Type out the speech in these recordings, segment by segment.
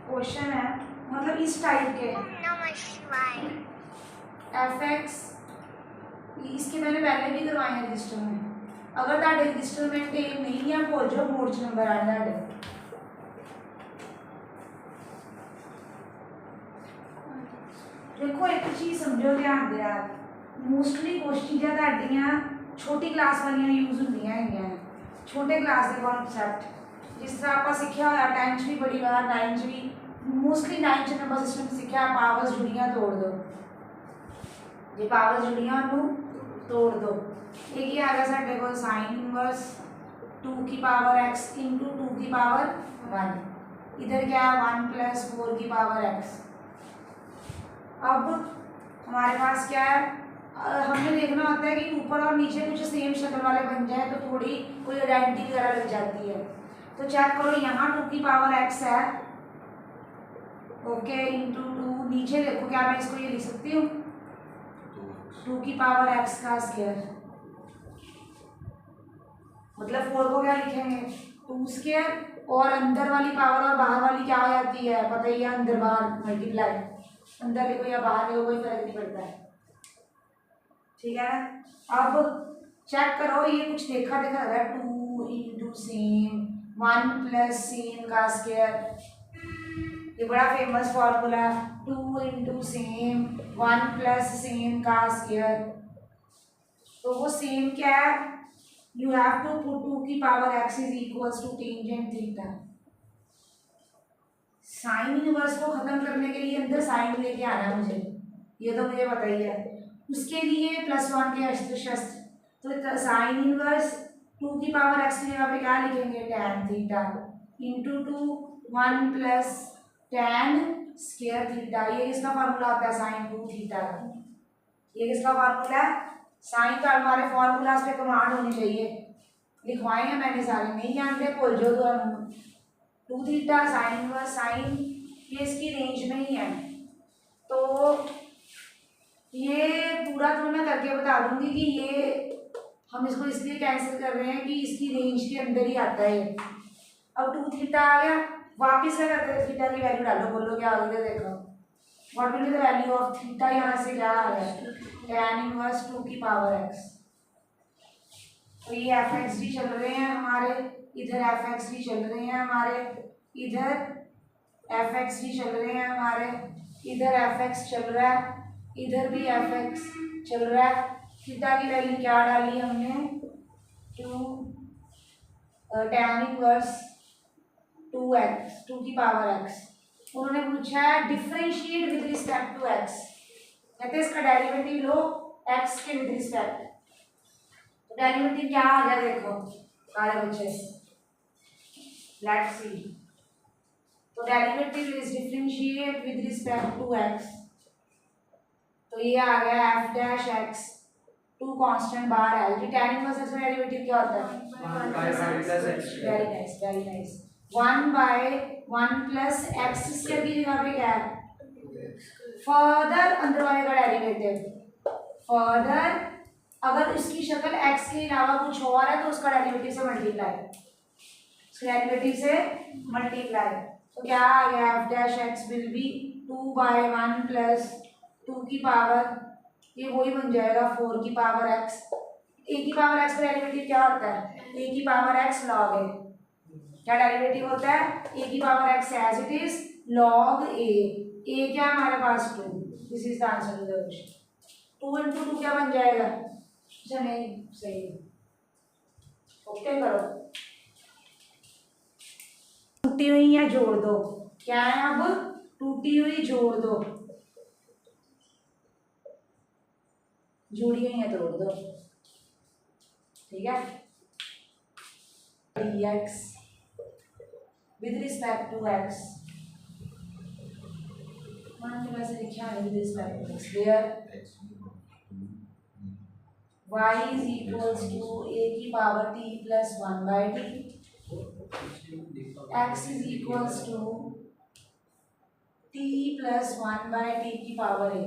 Question है मतलब इस टाइप के एफ एक्स, इसके मैंने पहले भी करवाए हैं रजिस्टर में। अगर ताड़े रजिस्टर में टेम नहीं है भूल जाओ, बोर्ड च नंबर आने ताड़े। देखो एक चीज समझो, ध्यान दे यार, मोस्टली कुछ चीज़ां ताड़ियां छोटी क्लास वालियां यूज होंदियां हैं, छोटे क्लास के कॉन्सैप्ट जिस तरह आप सीखा होया 10th भी बड़ी बार 9th भी, मोस्टली 9th नंबर सिस्टम सीखा पावर्स जुड़ियां तोड़ दो, जे पावर्स जुड़ियां उन्होंने तोड़ दो। एक ही आ गया साढ़े को साइन इनवर्स 2 की पावर x इंटू 2 की पावर 1, इधर क्या है 1 प्लस 4 की पावर x। अब हमारे पास क्या है, हमें देखना होता है कि ऊपर और नीचे कुछ सेम शक्ल वाले बन जाए तो थोड़ी कोई आइडेंटिटी वगैरह लग जाती है। तो चेक करो यहाँ 2 की पावर x है, ओके, इंटू 2, नीचे देखो क्या मैं इसको ये लिख सकती हूँ 2 की पावर x का स्क्वायर, मतलब 4 को क्या लिखेंगे 2 स्क्वायर, और अंदर वाली पावर और बाहर वाली क्या हो जाती है पता ही है, अंदर बाहर मल्टीप्लाई, अंदर लिखो या बाहर लिखो कोई फर्क नहीं पड़ता है, ठीक है। अब चेक करो ये कुछ देखा देखा लग रहा है 2 इंटू सेम 1 प्लस सेम का स्क्वायर, ये बड़ा फेमस फॉर्मूला है 2 इंटू सेम 1 प्लस सेम का स्क्वायर। तो वो सेम क्या है, यू हैव टू पुट 2 की power x is equals to tangent theta. Sine inverse को खत्म करने के लिए अंदर साइन लेके आना है मुझे, ये तो मुझे पता ही है, उसके लिए +1 के अस्त्र शस्त्र, तो साइन इनवर्स 2 की पावर x की जगह पे क्या लिखेंगे tan theta into 2 1 plus tan square theta. ये किसका फार्मूला होता है साइन 2 थीटा का, ये किसका फार्मूला है, साइन का हमारे फार्मूलाज पे कमांड होनी चाहिए, लिखवाए हैं मैंने सारे, नहीं जानते भूल जाओ तो 2 थीटा साइन इनवर्स साइन, ये इसकी रेंज में ही है। तो ये पूरा तो मैं करके बता दूंगी कि ये हम इसको इसलिए कैंसिल कर रहे हैं कि इसकी रेंज के अंदर ही आता है। अब 2 थीटा आ गया, वापिस क्या करते हैं थीटा की वैल्यू डालो, बोलो क्या आ गया देखो, what will be the value of theta, यहाँ से क्या आ गया tan इनवर्स 2 की पावर x। तो ये एफ एक्स भी चल रहे हैं हमारे, इधर एफ एक्स भी चल रहे हैं हमारे, इधर एफ एक्स भी चल रहे हैं हमारे, इधर एफ एक्स चल रहा है, इधर भी एफ एक्स चल रहा है। थीटा की वैल्यू क्या डाली हमने 2 tan इनवर्स 2x 2 की पावर x। उन्होंने पूछा है differentiate with respect to x, कहते हैं इसका डेरिवेटिव लो x के विद रिस्पेक्ट, तो डेरिवेटिव क्या आ गया देखो सारे बच्चे, लेट्स सी। तो derivative is differentiate with respect to x, तो ये आ गया f डैश x 2 कांस्टेंट बाहर है, जो tan इनवर्स x का डेरिवेटिव क्या होता है 1 by 1 plus x। Very nice very nice, 1 by 1 plus x square की जगह पे क्या है फर्दर अंदर वाले का डेरिवेटिव, फर्दर अगर इसकी शक्ल x के अलावा कुछ और है तो उसका डेरिवेटिव से मल्टीप्लाई, उसके डेरिवेटिव से मल्टीप्लाई, तो क्या आ गया f dash x will be 2 by 1 plus 2 की पावर, ये वही बन जाएगा 4 की पावर x, a की पावर x का डेरिवेटिव क्या होता है a की पावर x log a, क्या डेरिवेटिव होता है a की power x as it is log a क्या हमारे पास 2, this is the answer to the question. 2 into 2 क्या बन जाएगा, अच्छा नहीं सही, ओके करो, टूटी हुई है जोड़ दो, क्या है अब टूटी हुई जोड़ दो, जुड़ी हुई है तोड़ दो, ठीक है। dx with respect to x, मान लो वैसे लिखा है with respect to x, where y is equals to a की power t plus 1 by t, x is equals to t plus 1 by t की पावर a।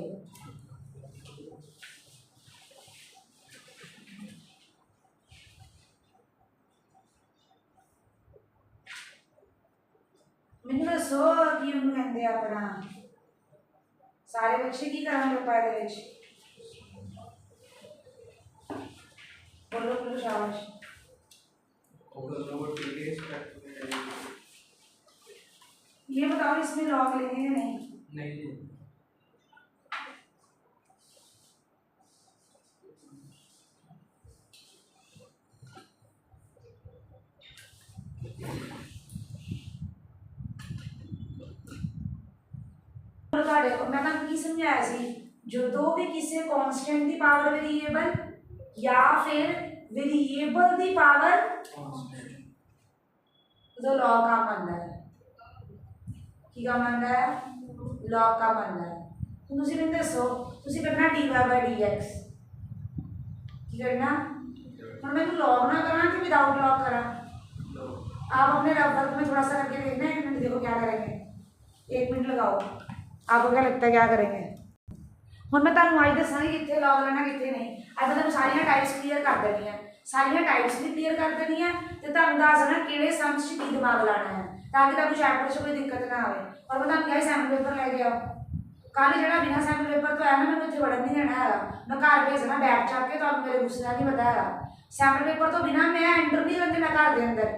मैनू दसो की उन्होंने कहते अपना सारे बच्चे की करांगे पाए बोलो बोलो शाबाश। ये बताओ इसमें लॉग लेंगे या नहीं? नहीं। मैं तुहानू की समझाया सी जो भी किसी कांस्टेंट की पावर वेरिएबल या फिर वेरिएबल की पावर तो लॉग का बनता है की का बनता है लॉग का बनता है। तो तुसी मैनू दसो तुसी करना dy by dx की करना हुण मैं लॉग ना करा कि विदाउट लॉग करा? आप अपने रबर में थोड़ा सा करके देखना, 1 मिनट देखो क्या करेंगे, 1 मिनट लगाओ आपको क्या लगता है क्या करेंगे। हुण मैं तुहानू अज दसांगी कित्थे लॉग लेना कित्थे नहीं। अज मैं सारियां टाइप्स क्लीयर कर देनी है, सारियां टाइप्स भी क्लीयर कर देनी है ते तुहानू दस देना किहड़े सम्स च की दिमाग लाना है ताकि तुहानू चैप्टर च कोई दिक्कत ना आवे। और मैं तुहानू कहा सैंपल पेपर लैके आओ, कल जो बिना सैंपल पेपर तो आया ना मैं इत्थे वड़न नहीं देना है, मैं घर भेजना बैग चक के, तुहानू मेरे गुस्से का नहीं पता है। सैंपल पेपर तो बिना मैं एंटर नहीं करती मैं घर के अंदर।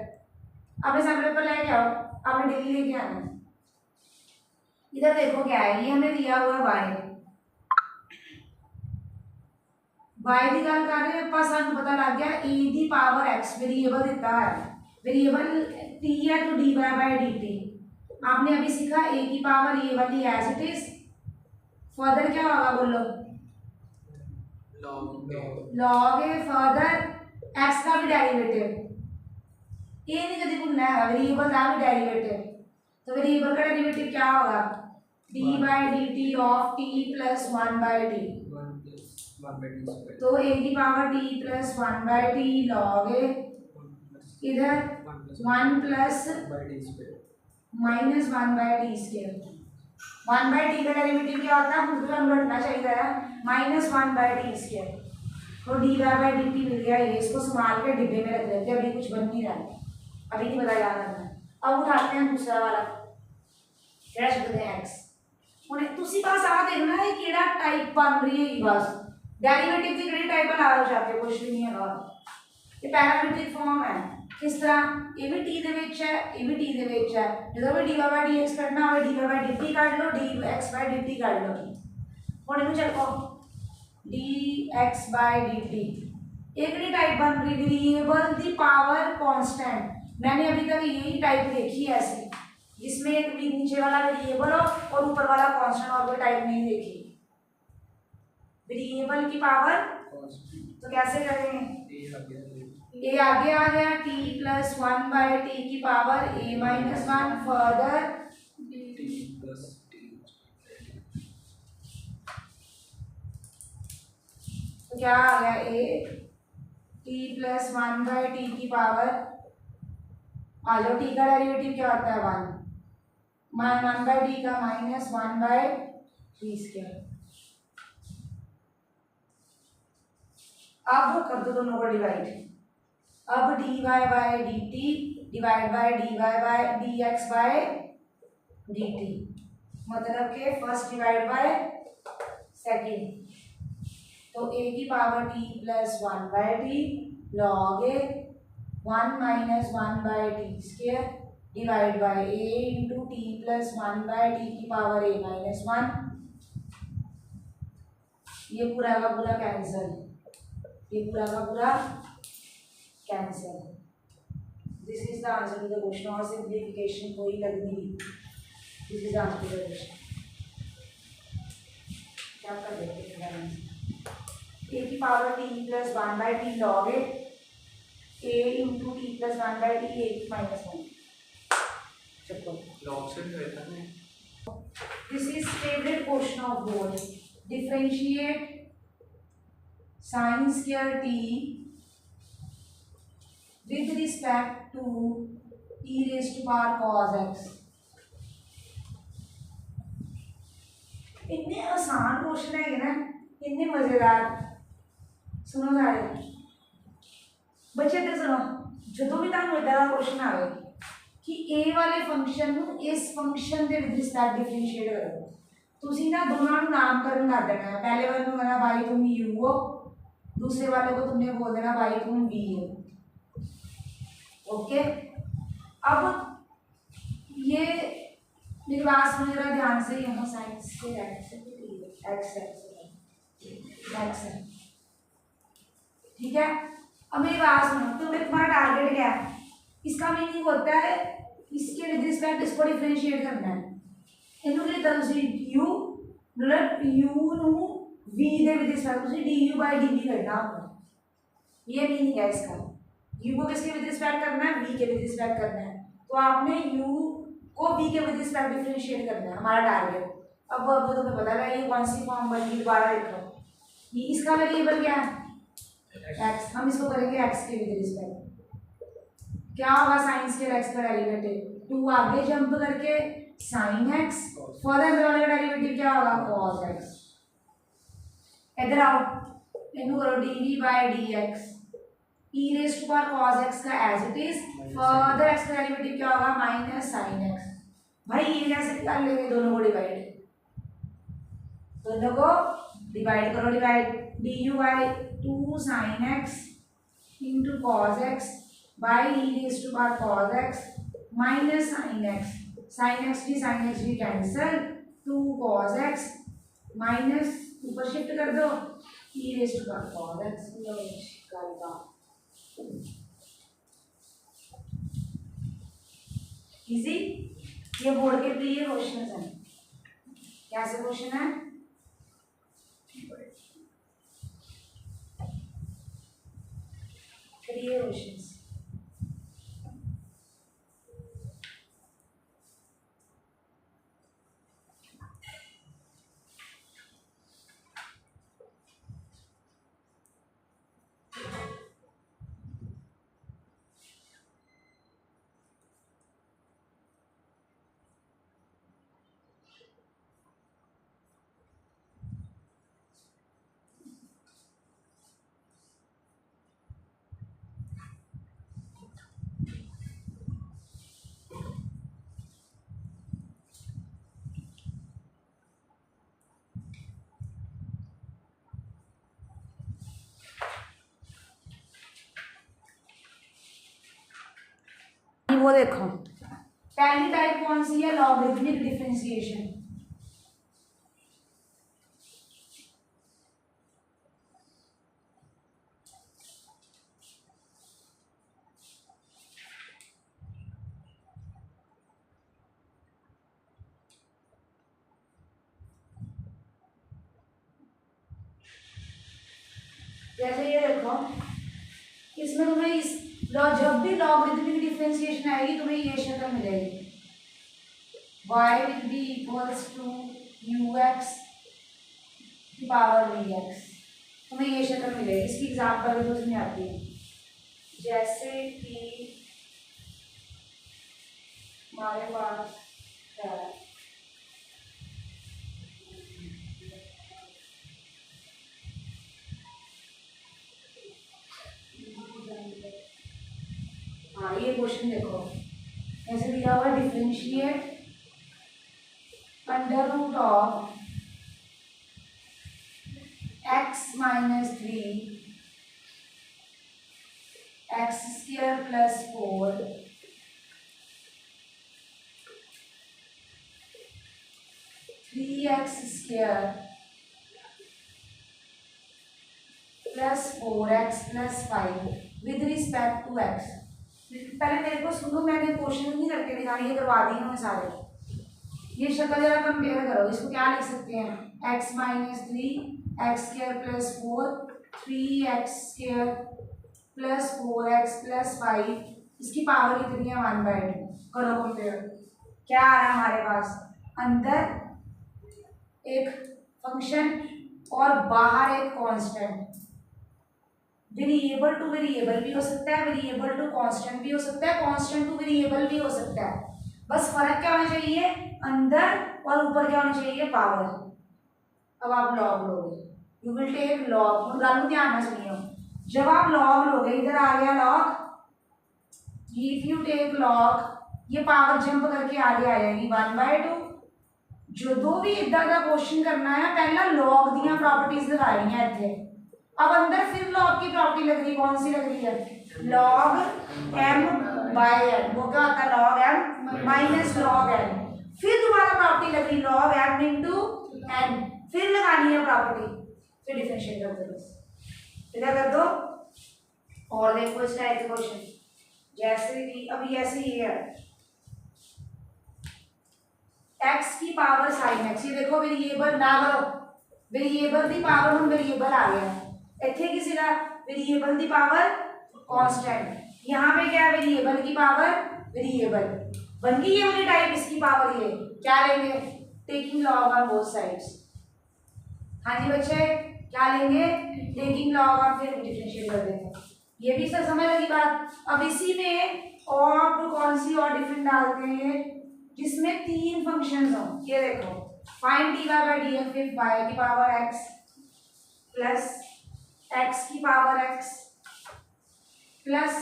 अपने सैंपल पेपर लेके आओ, आपने डेली लेके आना। इधर देखो क्या है, ये हमें दिया हुआ वाई की गल कर रहे हैं, सानू पता लग गया ए दी पावर एक्स वेरिएबल दिता है, वेरिएबल टी है तो d y by d t. आपने अभी सीखा ए की पावर ए वाली एज इट इज, फर्दर क्या होगा बोलो लॉग ए, फर्दर एक्स का भी डेरिवेटिव, ये नहीं कभी भूलना है, वेरिएबल का भी डेरिवेटिव। तो वेरिएबल का डेरिवेटिव क्या होगा d by d t of t plus 1 by t. तो ए की power t plus 1 by t log a, इधर 1 plus minus 1 by t square. 1 by t का डेरिवेटिव क्या होता है खुद को रटना चाहिए है, माइनस 1 बाई टी स्क्वायर। तो d y by d t मिल गया, ये इसको संभाल के डिब्बे में रख देते हैं, अभी कुछ बन नहीं रहा है, अभी नहीं पता क्या करना है। अब उठाते हैं दूसरा वाला क्या शब्द है एक्स। हुण तुसी बस आ देखना है केड़ा टाइप बन रही है, बस डेरिवेटिव की केड़ी टाइप बना रहे हो जाके कुछ भी नहीं है बात। ये पैरामीट्रिक फॉर्म है, किस तरह ये भी टी दे विच है, ये भी टी दे विच है, जो भी d y by d x करना हो d y by d t कर लो, d x by d t कर लो। हुण इनू चलो d x by d t एक टाइप बन रही वेरिएबल दी पावर कांस्टेंट। मैंने अभी तक यही टाइप देखी है ऐसी, जिसमें एक भी नीचे वाला वेरिएबल हो और ऊपर वाला कांस्टेंट, और कोई टाइप नहीं देखी वेरिएबल की पावर। तो कैसे करेंगे, ए आगे आ गया टी प्लस 1 बाई टी की पावर ए माइनस 1 फर्दर तो क्या आ गया a t plus 1 by t की पावर, आ जाओ टी का डेरिवेटिव क्या होता है 1 बाई टी का माइनस 1 बाई टी स्क्वायर। अब कर दो दोनों को डिवाइड, अब d y by d t divide by d y by d x by d t, मतलब के फर्स्ट डिवाइड बाय सेकेंड। तो ए की power t plus 1 by t log A 1 minus 1 by t square divide by A into t plus 1 by t की power a minus 1। ये पूरा का पूरा cancel, ये पूरा का पूरा cancel. This is the answer to the question, और सिंप्लीफिकेशन कोई लगनी, this is the answer to the question. क्या कर देते हैं, ए की power t plus 1 by t log a into t plus 1 by t a minus 1। चलो log से रहता है। This is favourite question of board, differentiate sin square t with respect to e raised to power cos x। इतने आसान question है ना, इतने मजेदार। सुनो सारे बच्चे इधर सुनो, जो भी तुम इदा का क्वेश्चन आए कि ए वाले फंक्शन ਨੂੰ ਇਸ फंक्शन ਦੇ ਵਿਦ ਰਿਸਪੈਕਟ ਡਿਫਰੈਂਸ਼ੀਏਟ ਕਰੋ। ਤੁਸੀਂ ना दोनों नामकरण कर देना है। पहले वाले को बोलना भाई तुम यू हो, दूसरे वाले को तुमने बोल देना भाई तुम वी हो। ओके, अब ये मेरी बात सुनो जरा ध्यान से। यहाँ साइड से एक्स है, ठीक है। अब मेरी बात सुनो, तो तुम्हारा टारगेट क्या है? इसका मीनिंग होता है इसके विद रिस्पेक्ट इसको डिफरेंशिएट करना है। ਇਹਨੂੰ ਕੀ ਲਿਖਤਾ ਤੁਸੀਂ u मतलब u ਨੂੰ v ਦੇ विद रिस्पेक्ट ਤੁਸੀਂ du by dv करना होगा। ये मीनिंग है इसका। u को किसके विद रिस्पेक्ट करना है? v के विद रिस्पेक्ट करना है। तो आपने u को v के विद रिस्पेक्ट डिफरेंशिएट करना है, हमारा टारगेट। अब तुम्हें पता है ये कौन सी फॉर्म बन गई, दोबारा देखो। ये इसका वेरिएबल क्या है? x। हम इसको करेंगे x के विद रिस्पेक्ट। क्या होगा? साइन स्क्वायर x का डेरिवेटिव 2 आगे जंप करके sin x, फर्दर अंदर वाले का डेरिवेटिव क्या होगा? cos x। इधर आओ, इनको करो dv by dx e raised to power cos x का as it is, further x का डेरिवेटिव क्या होगा? Minus sin x। भाई ये कैसे कर लेंगे? दोनों को डिवाइड, दोनों को डिवाइड करो। Divide du by 2 sin x into cos x by e raised to power cos x minus sin x। sin x भी कैंसिल, 2 cos x माइनस ऊपर शिफ्ट कर दो e raise to power cos x। Easy. ये board के प्रिय question हैं। कैसे question है? प्रिय क्वेश्चन। वो देखो, पहली टाइप कौन सी है? Logarithmic differentiation. जैसे ये देखो, इसमें तुम्हें इस जब भी लॉगरिथमिक डिफरेंशिएशन आएगी तुम्हें ये शक्ल मिलेगी, y will be equals to ux power vx। तुम्हें ये शक्ल मिलेगी। इसकी एग्जांपल भी उसमें आती है, जैसे कि हमारे पास है ये क्वेश्चन देखो, ऐसे दिया हुआ differentiate under root of x minus 3 x square plus 4 3x square plus 4x plus 5 with respect to x। पहले मेरे को सुनो, मैंने क्वेश्चन नहीं करके दिखाई, ये करवा दी हूँ सारे। ये शक्ल जरा कंपेयर करो, इसको क्या लिख सकते हैं? x minus 3 x square plus 4 3x square plus 4x plus 5, इसकी पावर कितनी है? 1/2। करो कंपेयर, क्या आ रहा है हमारे पास? अंदर एक फंक्शन और बाहर एक कांस्टेंट। वेरिएबल टू वेरिएबल भी हो सकता है, वेरिएबल टू कांस्टेंट भी हो सकता है, कांस्टेंट टू वेरिएबल भी हो सकता है। बस फर्क क्या होना चाहिए? अंदर और ऊपर क्या होना चाहिए? पावर। अब आप लॉग लोगे, यू विल टेक लॉग। गालू ध्यान से सुनियो, जब आप लॉग लोगे, इधर आ गया log, if you take log ये पावर जंप करके आगे आ जाएगी 1/2। जो भी इदा का क्वेश्चन करना है पहला लॉग दियां प्रॉपर्टीज लगानी है इतने। अब अंदर फिर लॉग की प्रॉपर्टी लग रही, कौन सी लग रही है, लॉग एम बाय एन। वो क्या होता है, log m minus log n. फिर दोबारा प्रॉपर्टी लग रही लॉग एम इनटू एन, फिर लगानी है प्रॉपर्टी, फिर डिफरेंशिएट कर दो, बस इधर कर दो। और देखो इस टाइप के क्वेश्चन जैसे कि अभी ऐसे ही है x की पावर साइन x, ये देखो वेरिएबल ना करो, वेरिएबल दी पावर हम वेरिएबल आ गया इतने किसी का वेरिएबल दी पावर कांस्टेंट, यहाँ पे क्या है वेरिएबल की पावर वेरिएबल बन गई ये वाली टाइप। इसकी पावर ये क्या लेंगे, taking log on both sides. हाँ जी बच्चे क्या लेंगे, टेकिंग लॉग ऑन, फिर डिफरेंशिएट कर देंगे। ये भी सर समझ लगी बात। अब इसी में और कौन सी और डिफरेंट डालते हैं जिसमें तीन फंक्शंस हो। ये देखो find dy by dx with y की पावर x प्लस x की पावर x प्लस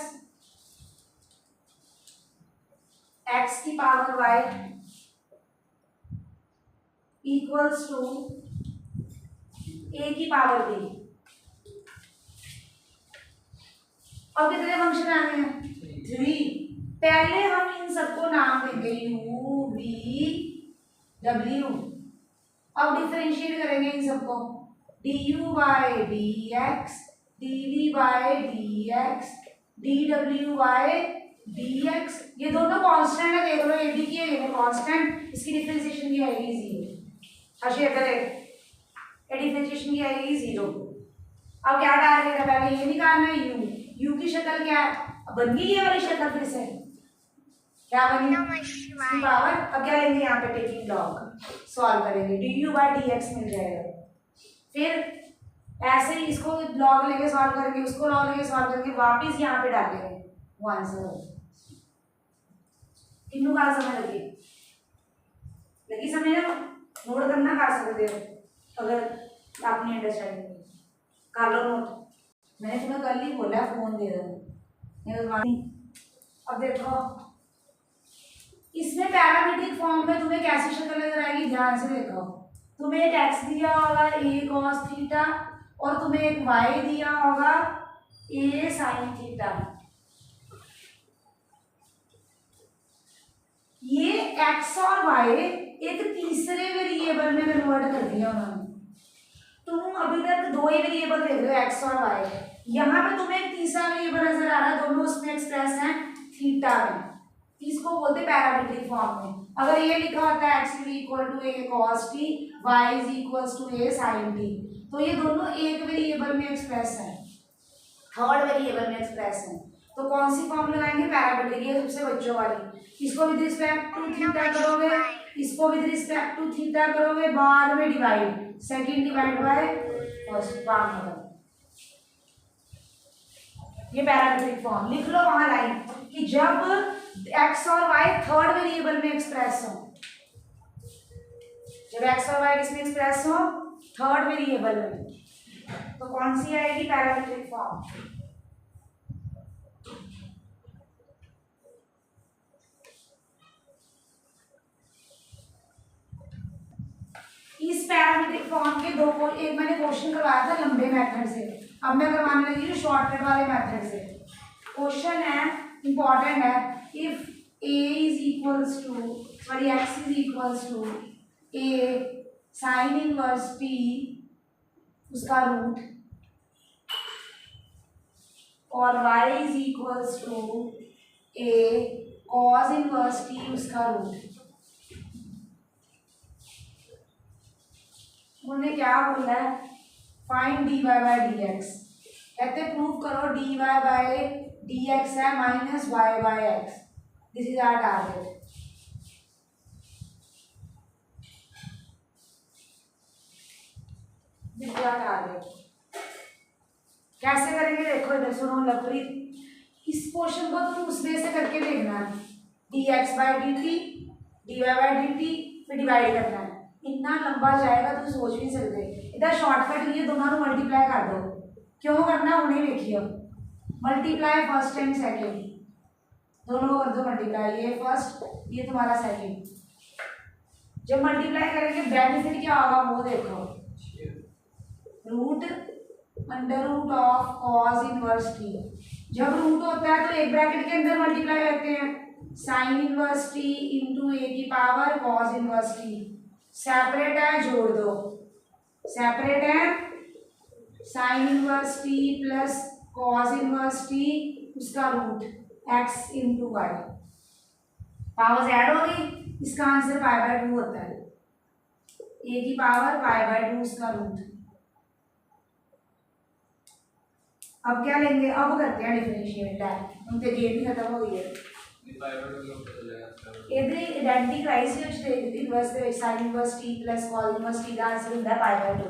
x की power y equals to a की पावर b। अब कितने फंक्शन आ गए हैं, 3। पहले हम इन सबको नाम देंगे u v w। अब डिफरेंशिएट करेंगे इन सबको, du by dx dv by dx dw by dx। ये दोनों कांस्टेंट है, देख लो ये भी की है ये कांस्टेंट, इसकी डिफरेंशिएशन की आएगी 0। हर्षित करे डिफरेंशिएशन की आएगी 0। अब क्या डालेगा, पहले ये निकालना है u की शक्ल क्या है, बन गई ये वाली शक्ल, फिर से क्या बनी इसकी पावर। अब क्या लेंगे यहाँ पे टेकिंग लॉग, सॉल्व करेंगे du बाय dx मिल जाएगा। फिर ऐसे ही इसको लॉग लेके सॉल्व करेंगे, उसको लॉग लेके सॉल्व करके वापस यहाँ पे डालेंगे, वो आंसर होगा। किन्नू का समझ लगी समझ लो, नोट करना कर सकते हो अगर आपने अंडरस्टैंडिंग कर लो नोट। मैंने तुम्हें कल ही बोला फोन दे दो। अब देखो इसमें पैरामीट्रिक फॉर्म में तुम्हें कैसी शक्ल नजर आएगी, ध्यान से देखो। तुम्हें एक x दिया होगा a cos थीटा और तुम्हें एक y दिया होगा a sin थीटा। ये x और y एक तीसरे वेरिएबल में कन्वर्ट कर दिया उन्होंने। तुम अभी तक दो ही वेरिएबल देख रहे हो x और y, यहाँ पे तुम्हें एक तीसरा वेरिएबल नजर आ रहा है, दोनों उसमें एक्सप्रेस हैं थीटा में, इसको बोलते पैरामीट्रिक फॉर्म में। अगर ये लिखा होता है x equal to a cos t, y is equals to a sin t, तो ये दोनों एक वेरिएबल में एक्सप्रेस है, थर्ड वेरिएबल में एक्सप्रेस है। तो कौन सी फॉर्म लगाएंगे, पैरामीट्रिक, ये सबसे बच्चों वाली। इसको विद रिस्पेक्ट टू थीटा करोगे, इसको विद रिस्पेक्ट टू थीटा करोगे, बाद में divide, second divide by first, बात खत्म। ये पैरामीट्रिक फॉर्म लिख लो वहां लाइन कि जब x और y थर्ड वेरिएबल में एक्सप्रेस हो, जब x और y किसमें एक्सप्रेस हो, थर्ड वेरिएबल में, तो कौन सी आएगी पैरामीट्रिक फॉर्म। इस पैरामीट्रिक फॉर्म के दो, एक मैंने क्वेश्चन करवाया था लंबे मेथड से, अब मैं करवाने लगी हूँ शॉर्टकट वाले मेथड से। क्वेश्चन है इंपॉर्टेंट है, if a is equals to sorry x is equals to a sin inverse p उसका रूट और y is equals to a cos inverse t उसका रूट। उन्होंने क्या बोला है, फाइंड dy बाय dx, कहते प्रूव करो dy बाय dx है minus y by x, this is our target. This is our target. कैसे करेंगे देखो इधर सुनो लवप्रीत, इस क्वेश्चन को तुम उस वे से करके देखना है, dx by dt dy by dt फिर डिवाइड करना है, इतना लंबा जाएगा तुम सोच नहीं सकते। इधर शॉर्टकट लिए दोनों को मल्टीप्लाई कर दो, क्यों करना उन्हें देखिए, मल्टीप्लाई फर्स्ट एंड सेकेंड, दोनों को कर दो मल्टीप्लाई, ये फर्स्ट ये तुम्हारा सेकंड। जब मल्टीप्लाई करेंगे बेनिफिट क्या होगा वो देखो, root under root of cos inverse t. जब रूट होता है तो एक ब्रैकेट के अंदर मल्टीप्लाई करते हैं, sine inverse t into a की power cos inverse t. Separate है जोड़ दो, सेपरेट है sine inverse t plus cos inverse t उसका root x into y. Powers add हो गई, इसका आंसर पाई बाय 2 होता है, ए की पावर पाई बाय 2 उसका रूट। अब क्या लेंगे, अब करते हैं डिफरेंशिएट है, उनके गेम भी खत्म हो गई है। इधर आइडेंटिटी क्राइसिस ਵਿੱਚ ਦੇ ਇਨਵਰਸ ਦੇ ਵਿੱਚ sin inverse t cos inverse t ਦਾ ਆਨਸਰ ਹੁੰਦਾ ਹੈ ਪਾਈ ਬਾਈ 2।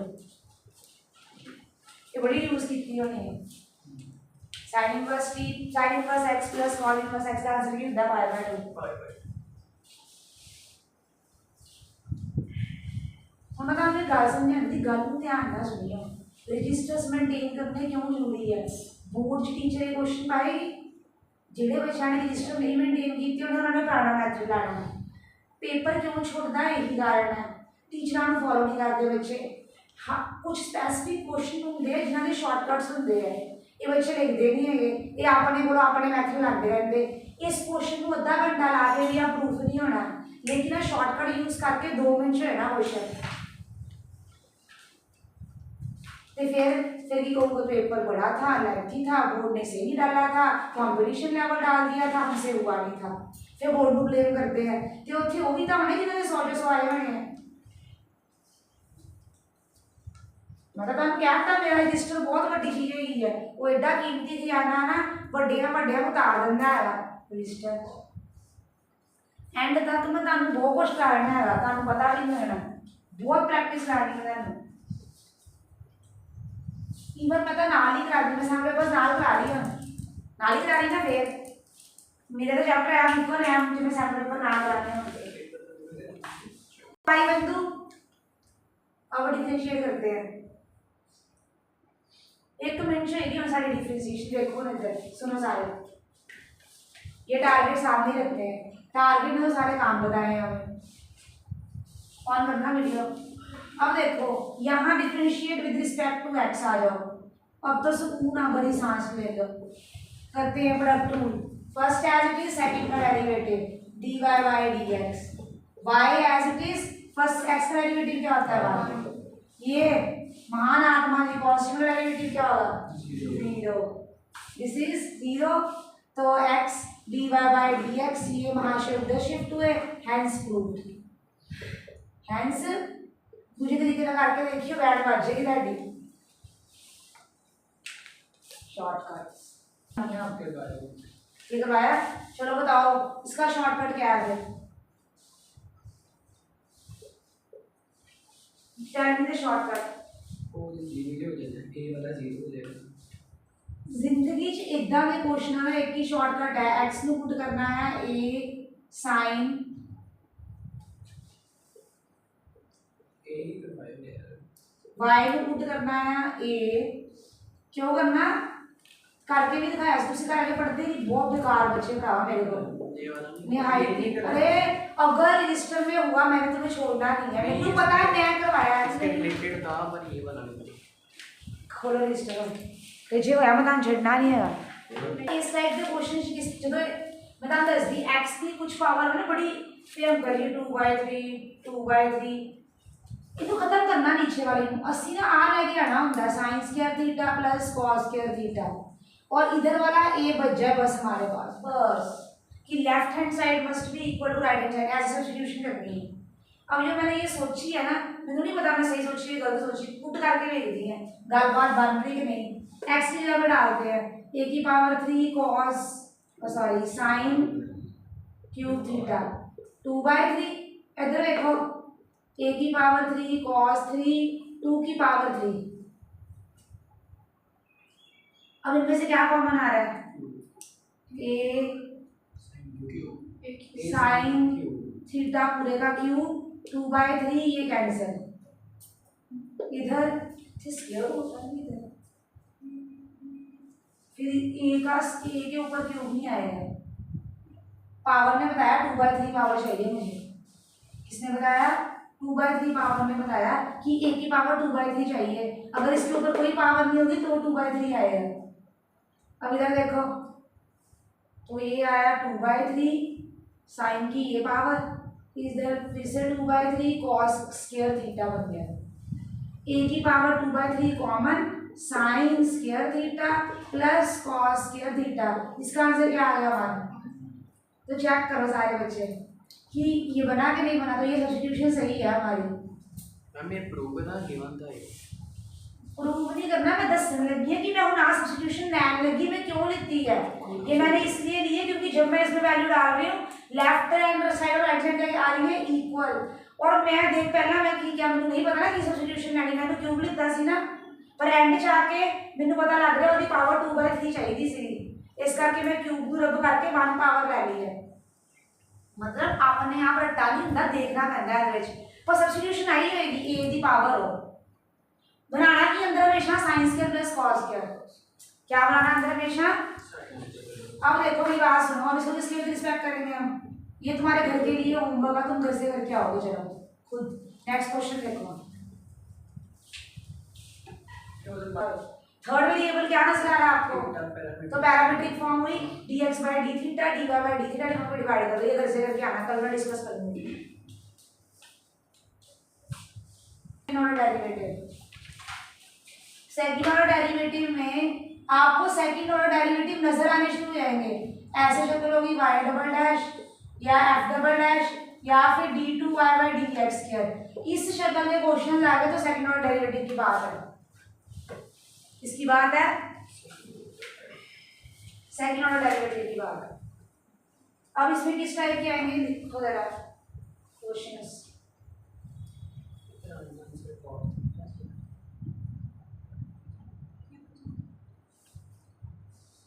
ਇਹ ਬੜੀ ਯੂਜ਼ ਕੀਤੀ ਹੋਣੀ ਹੈ। sin inverse t sin inverse x cos inverse x ਦਾ ਆਨਸਰ ਕੀ ਹੁੰਦਾ ਹੈ ਪਾਈ ਬਾਈ 2। ਹੁਣ ਮੈਂ ਤੁਹਾਨੂੰ ਇੱਕ ਗੱਲ ਸਮਝਾਉਣ ਦੀ, ਗੱਲ ਨੂੰ ਧਿਆਨ ਨਾਲ ਸੁਣਿਓ। रजिस्टर्स मेनटेन करने क्यों जरूरी है? बोर्ड च टीचर ये क्वेश्चन पाएगी, जिहड़े बच्चों ने रजिस्टर नहीं मेनटेन किए उन्होंने पुराना मैथड लाना है। पेपर क्यों छुटता है, यही कारण है, टीचर फॉलो नहीं करते बच्चे। हाँ, कुछ स्पैसिफिक क्वेश्चन होंगे जिन्होंने शॉर्टकट्स होंगे है, ये बच्चे लिखते नहीं है, ये अपने को अपने मैथड लाते रहते। इस क्वेश्चन को अद्धा घंटा ला के भी प्रूफ नहीं होना, लेकिन शॉर्टकट यूज करके 2 मिनट है ना क्वेश्चन। तो फिर की कहूँगा पेपर बड़ा था, लेंथी था, बोर्ड ने सही डाला था, कंपटीशन लेवल डाल दिया था, हमसे हुआ नहीं था, फिर बोर्ड को ब्लेम करते हैं। तो उत्थे वो भी तो होने जिन्होंने 100 आए हुए हैं। मतलब तुम क्या था, मेरा रजिस्टर बहुत बड़ी चीज है, वो एडा कीमती खजाना ना वड्डिया को तार दिंदा है रजिस्टर। एंड तक मैं तुहानू बहुत कुछ करना है, तुहानू पता भी नहीं होना, बहुत प्रैक्टिस करनी है तुहानू। इवन मैं तो नाल ही करा दी, मैं सामने बस नाल करा रही हूँ, नाल ही करा रही ना। फिर मेरा तो चैप्टर है इक्वल है, मुझे मैं सैम्पल पेपर ना कराने हैं। भाई बंधु अब डिफरेंशिएट करते हैं। एक मिनट चाहिए हम सारी डिफरेंशिएशन देखो ना, इधर सुनो सारे। ये टारगेट सामने रखते हैं, टारगेट में तो सारे काम बताए हैं हमें। ऑन करना वीडियो। अब देखो यहाँ differentiate with respect to x आ जाओ। अब तो सुकून आ, बड़ी सांस ले लो। करते हैं product rule. First as it is, second का derivative dy by dx, y as it is, first x का डेरिवेटिव क्या होता है y, ये महान आत्मा जी कांस्टेंट का डेरिवेटिव क्या होगा 0, दिस इज 0। तो x dy by dx ये महाशय उधर शिफ्ट हुए, हेंस प्रूव्ड। हेंस दूसरे तरीके का करके देखिए, बैठ बच जाएगी लैडी शॉर्टकट्स। ठीक है भाई, चलो बताओ इसका शॉर्टकट क्या है? शॉर्टकट जिंदगी इदा के क्वेश्चन में एक ही शॉर्टकट है, एक्स को पुट करना है ए साइन वाई को पुट करना है ए। क्यों करना, करके भी दिखाया, करके पढ़ते ही बहुत बेकार बच्चे भरा मेरे को निहायत। अरे अगर रजिस्टर में हुआ मैंने तुम्हें छोड़ना नहीं है, मेरे को पता है मैं करवाया इसने रिलेटेड था, पर ये वाला नहीं। खोलो रजिस्टर ते जे होया मैं छड़ना नहीं है। इस टाइप के क्वेश्चन किस जो मैं दस दी एक्स की कुछ पावर है ना बड़ी, फिर हम करिए 2/3 इनको खत्म करना नीचे वाले को, अस्सी ना आ लेके आना होता sine square theta plus cos square theta, और इधर वाला ए बच जाए बस हमारे पास, बस कि left hand side must be equal to right hand side, ऐसे सब्स्टिट्यूशन करनी है। अब जो मैंने ये सोची है ना, मुझे नहीं पता मैं सही सोची है गलत सोची, पुट करके भेज दी है, गलबात बन रही कि नहीं। एक्स की जगह पे डालते हैं ए की power 3 cos sorry sine cube theta 2/3, इधर देखो ए की पावर 3 कॉस 3 2 की पावर 3। अब इनमें से क्या कॉमन आ रहा है, ए साइन थीटा पूरे का क्यूब 2/3, ये कैंसिल, इधर फिर ए के ऊपर क्यूब नहीं आएगा, पावर ने बताया 2/3 पावर चाहिए मुझे। किसने बताया? 2/3 पावर में बताया कि a की पावर 2/3 चाहिए। अगर इसके ऊपर कोई पावर नहीं होगी तो 2/3 आएगा। अब इधर देखो, तो ये आया 2/3 साइन की ये पावर, इधर फिर से 2/3 कॉस स्क्वायर थीटा बन गया। a की power 2/3 common, sine square theta plus cos square theta, इसका आंसर क्या आ गया 1। तो चेक करो सारे बच्चे कि ये बना के नहीं बना, तो ये सब्स्टिट्यूशन सही है हमारी। मैम ये प्रूव करना गिवन था ये। प्रूव नहीं करना, मैं दसने लगी है कि मैं हूं सब्स्टिट्यूशन नैन लगी मैं क्यों लिखती है। ये मैंने इसलिए ली है क्योंकि जब मैं इसमें वैल्यू डाल रही हूँ लेफ्ट हैंड साइड और राइट साइड आ रही है इक्वल, और मैं देख पहला मैं कि क्या मैंने नहीं पता ना कि सब्स्टिट्यूशन नैन मैंने क्यों लिखता सी ना, पर एंड च आके मैंने पता लग रहा है उसकी पावर 2/3 चाहिए सी, इस करके मैं क्यूब को रब करके 1 पावर ले ली है। मतलब आपने यहाँ पर रट्टा नहीं ਹੁੰਦਾ, देखना पैंदा है पर सब्स्टिट्यूशन आई होगी a की पावर हो। बनाना कि अंदर हमेशा sine square plus cos square, क्या बनाना अंदर हमेशा। अब देखो मेरी बात सुनो, अब इसको किसके रिस्पेक्ट करेंगे हम, ये तुम्हारे घर के लिए होमवर्क है, तुम घर से करके आओगे चलो खुद। नेक्स्ट क्वेश्चन देखो, थर्ड वेरिएबल क्या नजर आ रहा है आपको, तो पैरामीट्रिक फॉर्म हुई dx by d theta dy by d theta, दोनों को डिवाइड कर दो, ये घर से करके आना, कल मैं डिस्कस कर लूंगी। Second order derivative, second order derivative में आपको सेकंड ऑर्डर डेरिवेटिव नजर आने शुरू हो जाएंगे। ऐसे शक्ल होगी y डबल डैश या f डबल डैश या फिर d2y by dx स्क्वायर, इस शक्ल में क्वेश्चन आ गए तो सेकंड ऑर्डर डेरिवेटिव की बात है, इसकी बात है सेकंड ऑर्डर डेरिवेटिव की बात है। अब इसमें किस टाइप के आएंगे देखो जरा क्वेश्चंस।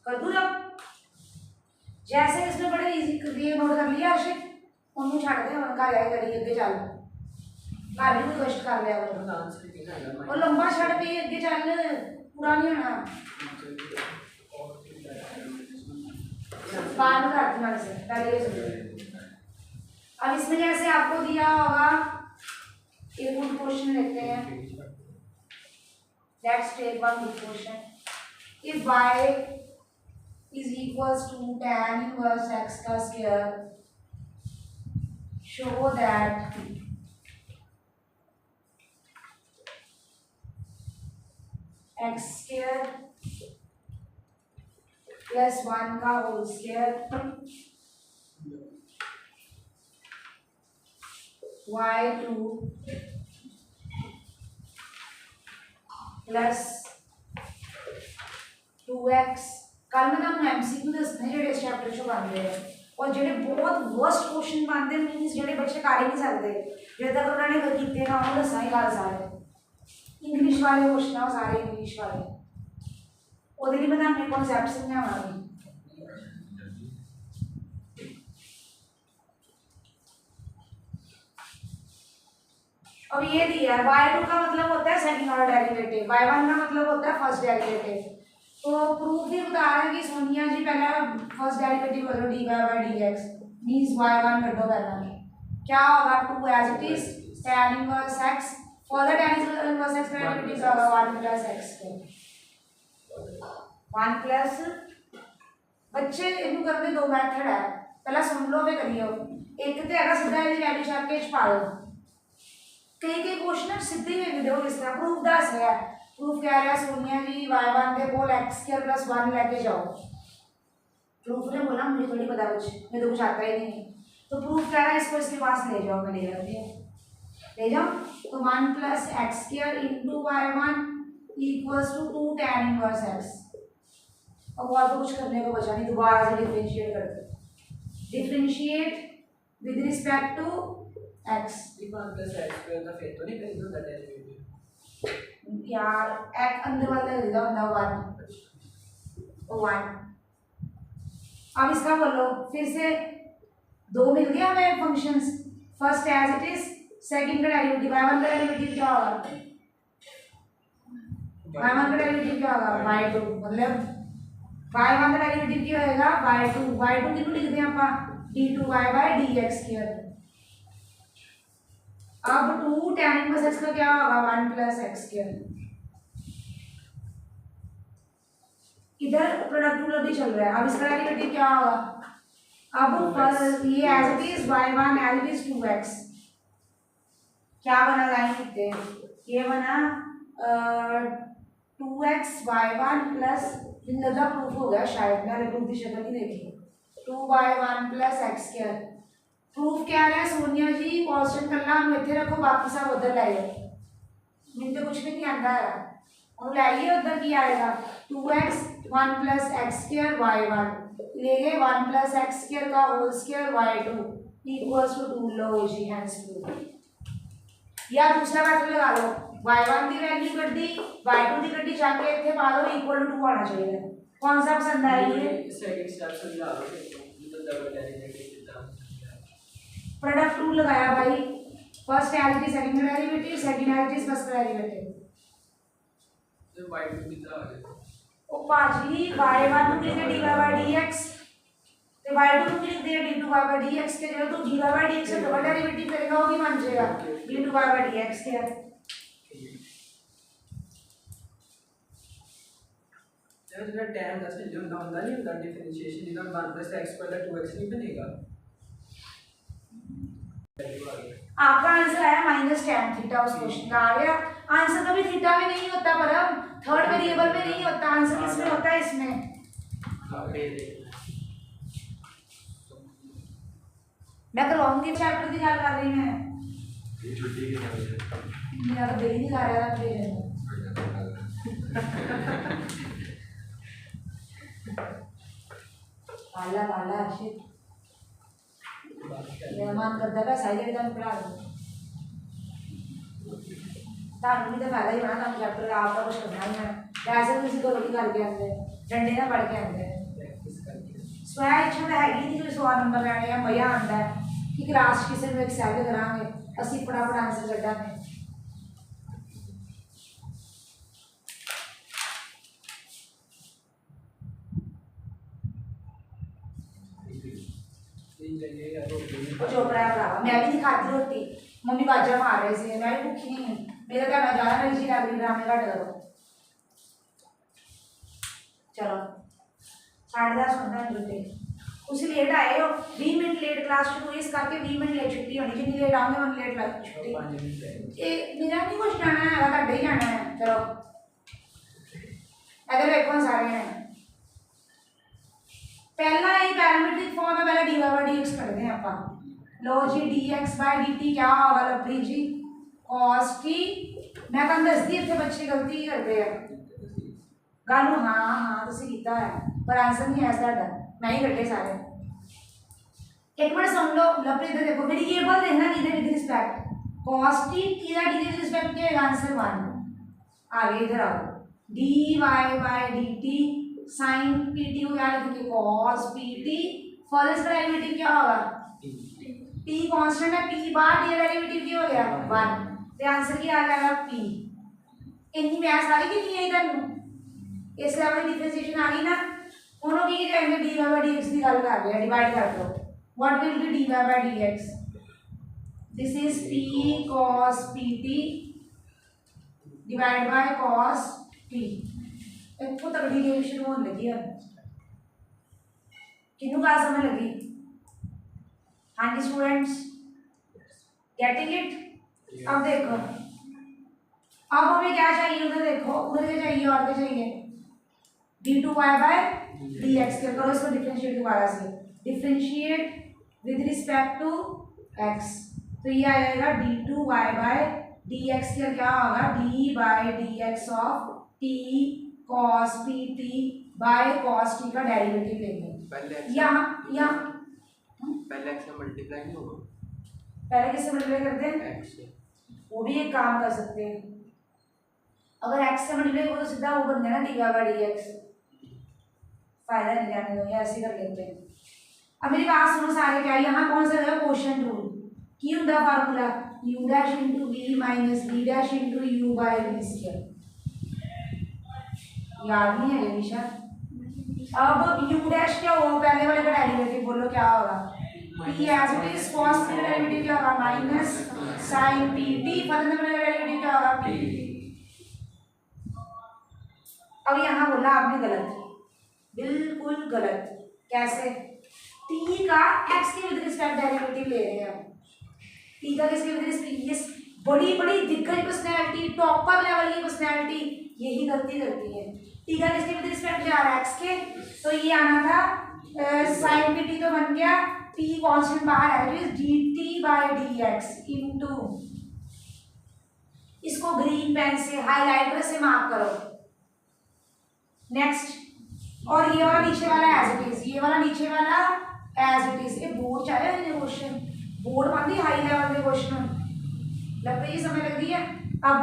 कर दूं जब जैसे इसमें बड़े इजी ये नोट कर लिया आशिक, उन्हें छाड़ दे उनका आया करी अगे चल घर भी कष्ट कर लिया करो, और लंबा छड़ पे अगे चल पूरा नहीं होना, बाद में करती हूँ से पहले ये सुनो। अब इसमें जैसे आपको दिया होगा एक गुड क्वेश्चन लेते हैं, let's take one good question. If y is equals to tan inverse x का square, show that x square plus 1 का whole square y2 plus 2x। कल मैं तुम एमसीक्यू दसने जेडे इस चैप्टर चो बनते हैं, और जेडे बहुत वर्स्ट क्वेश्चन बनते मीनस जेडे बच्चे कर ही नहीं सकते जब तक उन्होंने किए ना वो दसा ही गल सारे इंग्लिश वाले क्वेश्चन है, सारे इंग्लिश वाले वो मैं तुमने कॉन्सैप्ट समझावांगी। अब ये दिया है y2 का मतलब होता है सेकंड ऑर्डर डेरिवेटिव, y1 का मतलब होता है फर्स्ट डेरिवेटिव। तो प्रूफ भी बता रहा है कि सोनिया जी पहले फर्स्ट डेरिवेटिव करो dy by dx means y1 करो पहला, क्या होगा 2 as it is tan inverse x, further tan inverse x का डेरिवेटिव क्या होगा 1 plus x स्क्वायर 1 प्लस। बच्चे इनको करने दो मेथड है, पहला सुन लो फिर करियो। एक तो है सीधा ये वैल्यू चार्ट के पा लो, कई कई क्वेश्चन सीधे ही वीडियो इस तरह प्रूफ दस रहा है। प्रूफ कह रहा है सोनिया जी y1 के कोल x स्क्वायर प्लस 1 लेके जाओ। प्रूफ ने बोला मुझे थोड़ी पता कुछ, मैं तो कुछ आता ही नहीं, तो प्रूफ कह रहा है इसको इसके पास ले जाओ, मैं ले जाती हूँ, ले जाओ। तो 1 plus x square into y1 equals to 2 tan inverse x। अब और तो कुछ करने को बचा नहीं, दोबारा से डिफरेंशिएट कर दो, differentiate with respect to x। यार एक अंदर वाला ले लो ना 1। अब इसका बोलो फिर से दो मिल गया हमें functions, first as it is, second का डेरिवेटिव y1 का डेरिवेटिव क्या होगा, y1 का डेरिवेटिव क्या होगा y2, मतलब y1 का डेरिवेटिव क्या होगा y2 कितने लिखते हैं अपन d2y बाय dx स्क्वायर। अब 2 tan इनवर्स x का क्या होगा 1 प्लस एक्स स्क्वायर। इधर प्रोडक्ट रूल अभी चल रहा है। अब इसका डेरिवेटिव क्या होगा, अब ये as it is y1 as it is 2x क्या बना लाइन लिखते हैं, ये बना 2x y1 प्लस इनका प्रूफ हो गया शायद, मैंने प्रूफ की शक्ल नहीं देखी, 2y1 plus x square. Proof क्या है सोनिया जी, कांस्टेंट करना हम इतने रखो बाकी सब उधर ले जाओ, मुझे तो कुछ भी नहीं आता है और लाइए उधर की आएगा 2x 1 plus x square y1 ले गए 1 प्लस एक्स स्क्वायर का whole square y2 equals to 2 लो जी हैंस प्रूफ। या दूसरा मेथड लगा लो, y1 की वैल्यू कर दी y2 की कर दी, जाके इतने पा दो इक्वल टू 2 आना चाहिए। कौन सा पसंद आई है, सेकंड स्टेप समझा दो तो डबल डेरिवेटिव कितना प्रोडक्ट रूल लगाया भाई, first LeT second derivative, second LeT first derivative. तो y2 कितना आ गया, ओ पाजी y1 को लिख दे dy by dx, तो y2 को लिख दे d2y by dx के जगह तो dy by dx से डबल डेरिवेटिव करेगा वो भी बन जाएगा d2y by dx के। यार जरा tan का से जो होता नहीं होता डिफरेंशिएशन इधर 1 प्लस x स्क्वायर 2x नहीं बनेगा। आपका आंसर आया -tan थीटा, उस क्वेश्चन का आ गया आंसर। कभी थीटा में नहीं होता परम, थर्ड वेरिएबल में नहीं होता आंसर, किसमें होता है इसमें। मैं करवाऊंगी चैप्टर की गल कर रही मैं, ये छुट्टी की बात है। मेरा तो दिल ही नहीं कर रहा था प्लीज। वाला वाला शिट मेरा मन करता है साइड एकदम पढ़ा दो, ताकि भी तो फायदा ही होना था चैप्टर का, आपका कुछ करना ही है वैसे किसी को रोटी करके आते डंडे ना पढ़ के आते स्वयं इच्छा तो हैगी नहीं जो 100 नंबर लैने हैं, मजा आता है कि क्लास किसी में एक्सेल करांगे असं फटाफट आंसर कढ़ांगे। चोपड़ा भरावा मैं भी नहीं खाती रोटी, मम्मी बाजा मार रहे थे, मैं भी भूखी नहीं हूँ, मेरा कहना ज्यादा एनर्जी लग रही ड्रामे घट करो। चलो 10:30 होता है रोटी, उसी लेट आए हो 20 मिनट लेट क्लास शुरू हुई, इस करके 20 मिनट लेट छुट्टी होनी, जितनी लेट आऊंगे मन लेट लग छुट्टी। ये मेरा नहीं कुछ जाना है, ਤੁਹਾਡੇ ही जाना है। चलो इधर देखो सारे हैं, पहला ही पैरामीट्रिक फॉर्म है, पहले dy by dx करते हैं अपन। लो जी dx by dt क्या होगा लवली जी cos t, मैं कल दस दी इतने बच्चे गलती ही करते हैं गालू हाँ हाँ तुसी कीता है पर आंसर नहीं है साडा, मैं ही कटे सारे। एक मिनट सुन लो लवली, इधर देखो वेरिएबल देखना किधर विद रिस्पेक्ट cos t दा डी विद रिस्पेक्ट क्या है आंसर 1। आगे इधर आओ dy by dt sin pt को क्या लिखेंगे cos pt, फर्स्ट इसका डेरिवेटिव क्या होगा p कांस्टेंट है, p बार डी डेरिवेटिव क्या हो गया 1, तो आंसर क्या आ जाएगा p। इतनी मैथ्स आ गई कि नहीं है इधर इस लेवल डिफरेंशिएशन आ गई ना, दोनों की जाएंगे dy by dx की गल कर रहे हैं, डिवाइड कर दो what will be dy by dx, this is p cos pt divide by cos t। एक तो तगड़ी गेम शुरू होने लगी है, किन्नू का समझ लगी, हाँ जी स्टूडेंट्स गेटिंग इट। अब देखो अब हमें क्या चाहिए, उधर देखो उधर क्या चाहिए और क्या चाहिए d2y by dx के करो इसको डिफरेंशिएट दोबारा से, differentiate with respect to x, तो ये आएगा d2y by dx के क्या होगा d by dx of t cos pt by cos t का डेरिवेटिव लेंगे। यहाँ पहले x से मल्टीप्लाई नहीं होगा, पहले किससे मल्टीप्लाई करते हैं x से, वो भी एक काम कर सकते हैं, अगर x से मल्टीप्लाई हो तो सीधा वो बन गया ना dy by dx, फायदा नहीं जाने दो, ऐसे कर लेते हैं। अब मेरी बात सुनो सारे, क्या यहाँ कौन सा है क्वोशिएंट रूल की होता formula u dash into v minus v dash into u by v square, याद नहीं है निशा। अब u dash क्या होगा, पहले वाले का डेरिवेटिव बोलो क्या होगा p as it is cos p का डेरिवेटिव क्या होगा माइनस sin pt फर्दर का डेरिवेटिव क्या होगा pt। अब यहाँ बोला आपने गलत, बिल्कुल गलत। कैसे? t का x के विद रिस्पेक्ट डेरिवेटिव ले रहे हैं, t का किसके विद रिस्पेक्ट, ये बड़ी बड़ी दिग्गज पर्सनैलिटी, टॉपर लेवल की पर्सनैलिटी यही गलती करती है। t का किसके विद रिस्पेक्ट जा रहा है x के, तो ये आना था sin pt तो बन गया p कांस्टेंट बाहर है तो dt बाय dx इनटू, इसको ग्रीन पेन से हाइलाइटर से मार्क करो। नेक्स्ट, और ये वाला नीचे वाला एज इट इज, ये वाला नीचे वाला एज इट इज। ये बोर्ड चाहे है क्वेश्चन, बोर्ड मानती हाई लेवल के क्वेश्चन लगता है, ये समय लग रही है। अब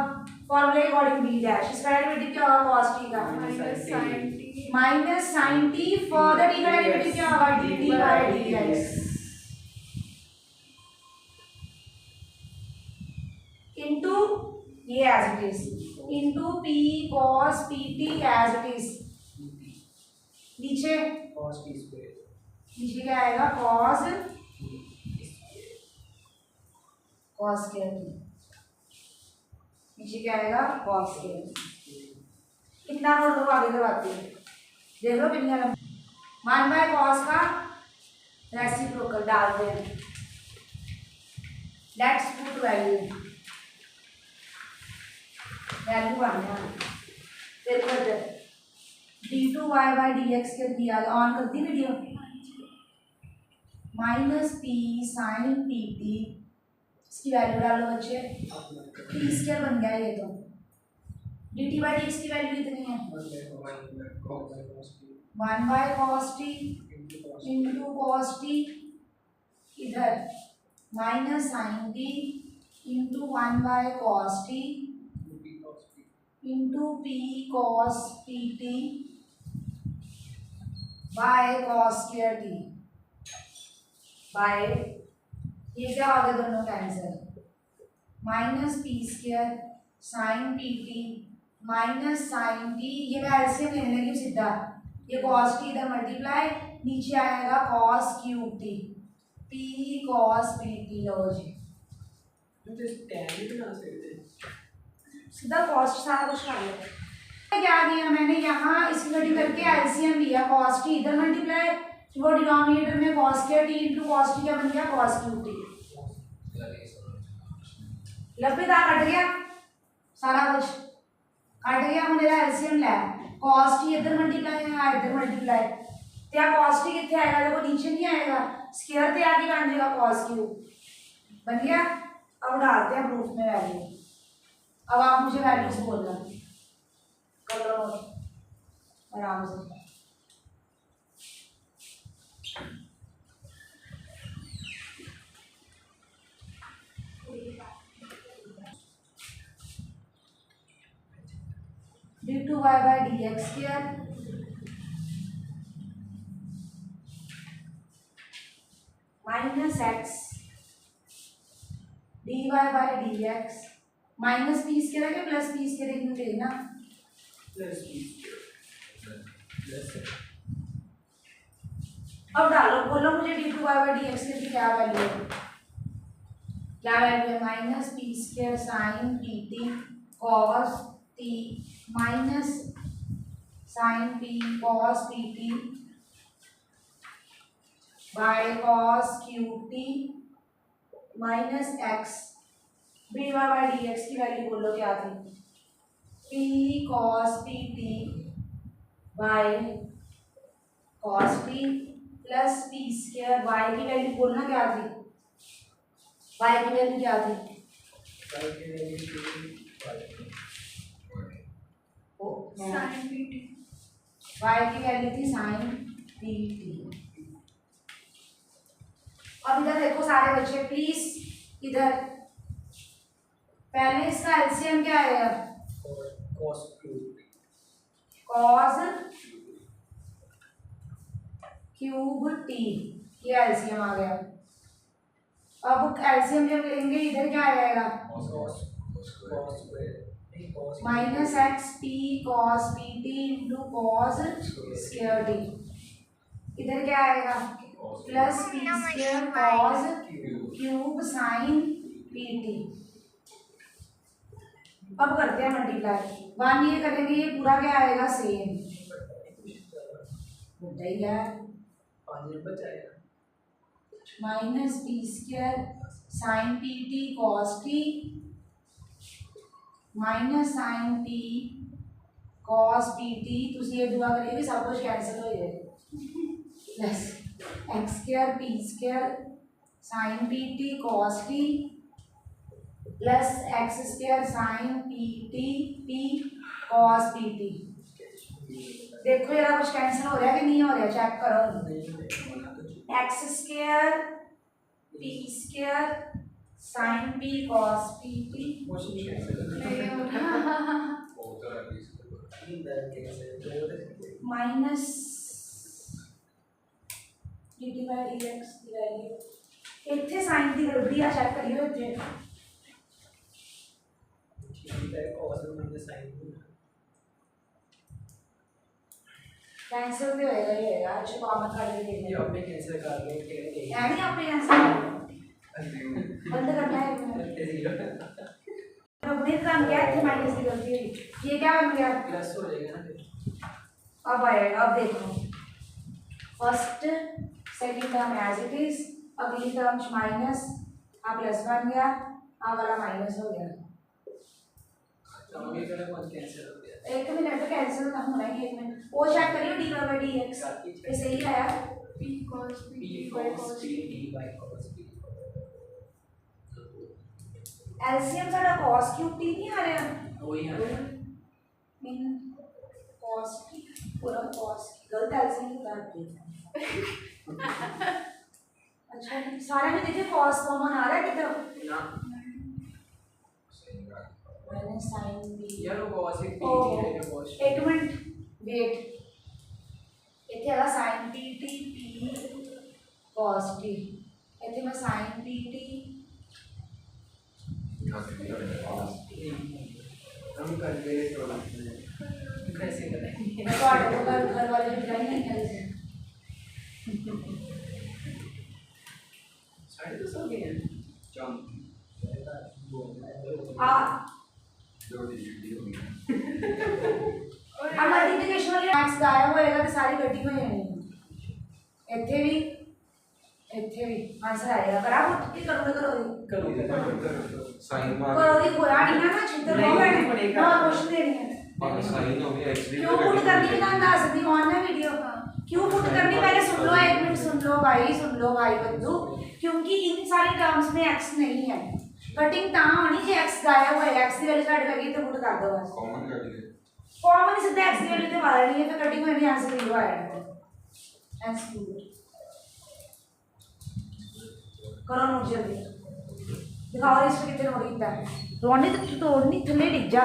फॉर्मूले अकॉर्डिंग b डैश, इसका डेरिवेटिव क्या होगा cos t का minus sin t, further t का डेरिवेटिव क्या होगा dt बाय dx इनटू ये as it is into p cos pt as it is. नीचे cos t स्क्वायर नीचे क्या आएगा cos स्क्वायर t, नीचे क्या आएगा cos स्क्वायर। कितना नोट करो आगे करवाती है, देख लो कितनी अलग। 1 बाय cos का रेसिप्रोकल डाल दें, लेट्स पुट वैल्यू आना, फिर कर d2y बाई dx कर दिया, ऑन कर दी video, minus p sine pt, इसकी वैल्यू डालो बच्चे, t स्क्वायर बन गया ये तो, dt बाई dx की वैल्यू कितनी है 1 by cos t into cos t, इधर minus sine t into 1 by cos t into p cos pt by cos square t by, ये क्या हो गया दोनों cancel, minus p square sine pt minus sine t, ये मैं LCM लेने लगी सीधा, ये cos t इधर मल्टीप्लाई, नीचे आएगा cos cube t, p cos pt। लो जी तो इस tan भी बना सकते हैं, सीधा कॉस्ट सारा कुछ कर लेते। क्या दिया मैंने यहाँ इसकी गति करके एलसीएम लिया, cos t इधर मल्टीप्लाई, वो डिनोमिनेटर में cos square t into cos t क्या बन गया cos क्यूब t। लंबेदार कट गया सारा कुछ, कट गया मेरा एलसीएम ले, cos t इधर मल्टीप्लाई है इधर मल्टीप्लाई, क्या cos t कितने आएगा, देखो नीचे नहीं आएगा, स्क्वायर ते आगे बन जाएगा cos क्यूब बन गया। अब डालते हैं प्रूफ में वैल्यू, अब आप मुझे वैल्यूज बोलना, कर लो नोट आराम से। d2y by dx square minus x dy by dx minus p square है क्या प्लस पी स्क्वायर, एक मिनट देखना, प्लस p स्क्वायर प्लस, अब डालो बोलो मुझे d2y बाई dx की क्या वैल्यू है, क्या वैल्यू है minus p square sine pt cos t minus sine p cos pt by cos cube t minus x dy by dx की वैल्यू बोलो क्या थी, p cos pt by cos t plus p square, y की value बोलना क्या थी, y की value क्या थी, y की वैल्यू थी साइन pt। अब इधर देखो सारे बच्चे प्लीज, इधर पहले इसका एलसीएम क्या आएगा cos क्यूब t, ये एलसीएम आ गया। अब एलसीएम जब लेंगे इधर क्या आएगा minus x P cos p T into cos square T, इधर क्या आएगा plus P square cos cube sign p T. अब करते हैं मल्टीप्लाई, 1 ये करेंगे, ये पूरा क्या आएगा सेम होता ही है, 5 नंबर जाएगा minus p square sine p t cos t minus sine p cos p t. तुसी ये दुआ करिए कि सब कुछ कैंसिल हो जाए, plus x square P square sine p t cos T plus x square sine p t P cos p T. देखो जरा कुछ कैंसिल हो रहा है कि नहीं हो रहा, चेक करो। X square P square sine p cos p T minus D T by d x की वैल्यू इतने साइन की गलती आ, चेक करियो इतने कैंसिल भी होएगा, ये होएगा अच्छा कॉमन कर ये देंगे, आपने कैंसिल कर लो के है नहीं आपने कैंसिल बंद करना है। अपने काम क्या थे, माइनस की गलती हुई, ये क्या बन गया प्लस हो जाएगा ना फिर। अब आएगा, अब देखो first second term as it is, अगली टर्म माइनस, अब प्लस बन गया, अब वाला माइनस हो गया। आगे करें कौन कैंसिल हो गया, एक मिनट तो कैंसिल ना होना है, एक मिनट वो चेक करियो डी बाई डी एक्स ये सही आया, p cos p d by cos p LCM साडा cos क्यूब t नहीं आ रहा, वही है मीन cos t पूरा cos गलत एलसीएम उतार दिया। अच्छा सारे में देखिए cos कॉमन आ रहा है किधर ना माइनस साइन बी यार वो cos p d है जो cos एक मिनट वेट, इथे आला sine p t p cos t, इथे मैं साइन पी टी हम कर दे कैसे करेंगे तो घर वाले भी नहीं है कैसे साढ़े 10 हो गए हैं आ जो डी हो गया अब मल्टीप्लिकेशन वाली मैक्स गायब होएगा तो सारी कटी हो जाएगी, ਇੱਥੇ ਵੀ ਆਨਸਰ ਆਏਗਾ। ਕਰਾ ਪੁੱਤ ਕੀ ਕਰੋਗੇ साइन करो दी खोया नहीं है ना छितर हो मैंने ना क्वेश्चन देनी है साइन हो गया एक्स क्यों पुट करनी है ना दस दी ऑन है वीडियो क्यों पुट करनी, पहले सुन लो, एक मिनट सुन लो भाई बंधु, क्योंकि इन सारी टर्म्स में एक्स नहीं है, कटिंग ता होनी जे एक्स गायब होएगा, एक्स की वैल्यू छड लगी तो पुट कर दो बस कॉमन कर दिए कॉमन सीधा एक्स की वैल्यू ते मार रही है तो कटिंग होनी आंसर 0 आएगा। एंड स्कूल करो नोट जल्दी दिखाओ इसमें कितने नोट कितना है, रोनी तो तोड़नी थले डिग जा।